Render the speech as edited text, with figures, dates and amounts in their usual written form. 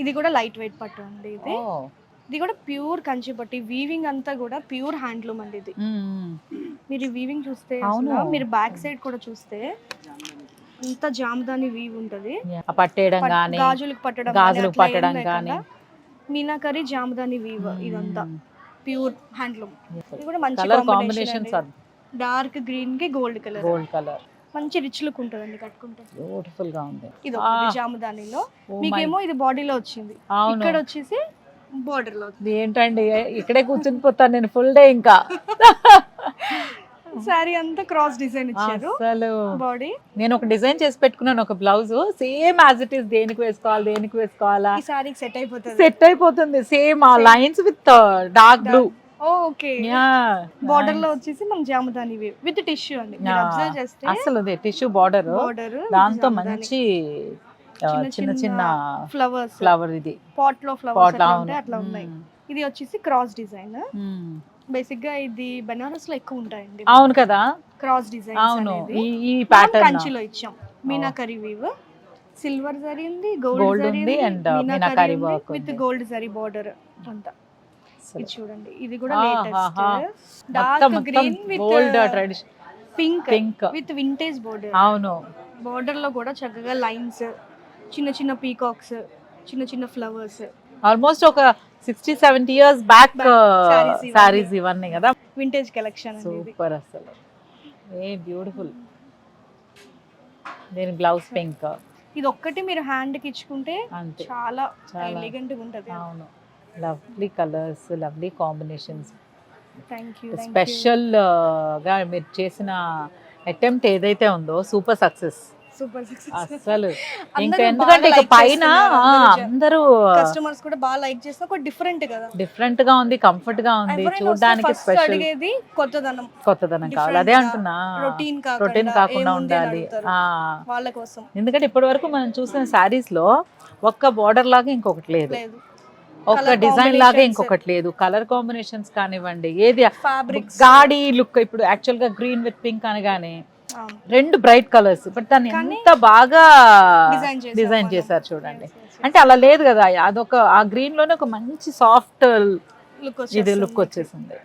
ఇది కూడా light weight పట్టు అండి. ఇది కూడా ప్యూర్ కంచి పట్టు. వీవింగ్ అంతా కూడా ప్యూర్ హ్యాండ్లూమ్ అండి. ఇది మీరు వీవింగ్ చూస్తే అసలు మీరు బ్యాక్ సైడ్ కూడా చూస్తే అంత జామదాని వీవ్ ఉంటది. పట్టేయడం గానీ గాజులకు పట్టడం గానీ మీనాకరీ జామదాని వీవ్ ఇదంతా ప్యూర్ హ్యాండ్లూమ్. ఇది కూడా మంచి కలర్ కాంబినేషన్స్, డార్క్ గ్రీన్ కి గోల్డ్ కలర్ మంచి రిచ్ లుక్ ఉంటదండి కట్టుకుంటే. బ్యూటిఫుల్ గా ఉంది. ఇది ఒకటి జామదానిలో. మీకేమో ఇది బాడీలో వచ్చింది, ఇక్కడ వచ్చేసి బోర్డర్ లో. ఏంటండి ఇక్కడే కూర్చుని పోతాను నేను ఫుల్ డే. ఇంకా సారీ అంతా క్రాస్ డిజైన్ ఇచ్చారు. అసలు బాడీ నేను ఒక డిజైన్ చేసి పెట్టుకున్నాను, ఒక blouse same as it is. దేనికి వేసుకోవాలా ఈ సారీ సెట్ అయిపోతుంది. సేమ్ ఆ lines with dark blue. Okay, border లో వచ్చేసి మన జామదాని విత్ టిష్యూ అండి. మీరు అబ్జర్వ్ చేస్తే అసలు టిష్యూ బోర్డర్, దాంతో మంచి చిన్న ఫ్లవర్ ఇది పాట్ లో ఫ్లవర్స్ అట్లా ఉన్నాయి. ఇది వచ్చేసి క్రాస్ డిజైన్. బేసిక్ గా ఇది బెనారస్ లో ఎక్కువ ఉంటాయండి. అవును కదా, క్రాస్ డిజైన్. అవును, ఈ ప్యాటర్న్ కంచిలో ఇచ్చాం. మీనాకరీ వీవ్, సిల్వర్ జరీ ఉంది, గోల్డ్ ఉంది and meenakari work with gold zari border అంతా. ఇది చూడండి, ఇది కూడా latest dark green with gold tradition pink with vintage border. అవును, బోర్డర్ లో కూడా చక్కగా లైన్స్, చిన్న పీకాక్స్, చిన్న ఫ్లవర్స్. ఆల్మోస్ట్ ఒక 60-70 ఇయర్స్ బ్యాక్ సారీస్ ఇవన్నీ కదా. Vintage collection. సూపర్ అసలు, ఏ బ్యూటిఫుల్. దీని బ్లౌజ్ పింక్. ఇది ఒక్కటి మీరు హ్యాండ్ కి ఇచ్చుకుంటే చాలా ఎలిగెంట్ గా ఉంటది. అవును, lovely colours, lovely combinations. Thank you. Special గా మీరు చేసిన అటెంప్ట్ ఏదైతే ఉందో సూపర్ సక్సెస్. అసలు ఇంకా ఎందుకంటే ఇక పైన అందరూ కస్టమర్స్ కూడా బాగా లైక్ చేస్తారు. ఒక డిఫరెంట్ గా ఉంది, కంఫర్ట్ గా ఉంది చూడడానికి. స్పెషల్ అడిగేది కొత్తదనం కావాలి. అదే అంటున్నా, రొటీన్ కాకుండా ఉండాలి వాళ్ళ కోసం. ఎందుకంటే ఇప్పటి వరకు మనం చూసిన సారీస్ లో ఒక్క బోర్డర్ లాగా ఇంకొకటి లేదు, ఒక డిజైన్ లాగా ఇంకొకటి లేదు. కలర్ కాంబినేషన్స్ కానివ్వండి, ఏది గాడి లుక్. ఇప్పుడు యాక్చువల్ గా గ్రీన్ విత్ పింక్ అనగానే రెండు బ్రైట్ కలర్స్, బట్ దాన్ని ఎంత బాగా డిజైన్ చేశారు చూడండి. అంటే అలా లేదు కదా, అదొక ఆ గ్రీన్ లోనే ఒక మంచి సాఫ్ట్ లుక్ వచ్చేసింది.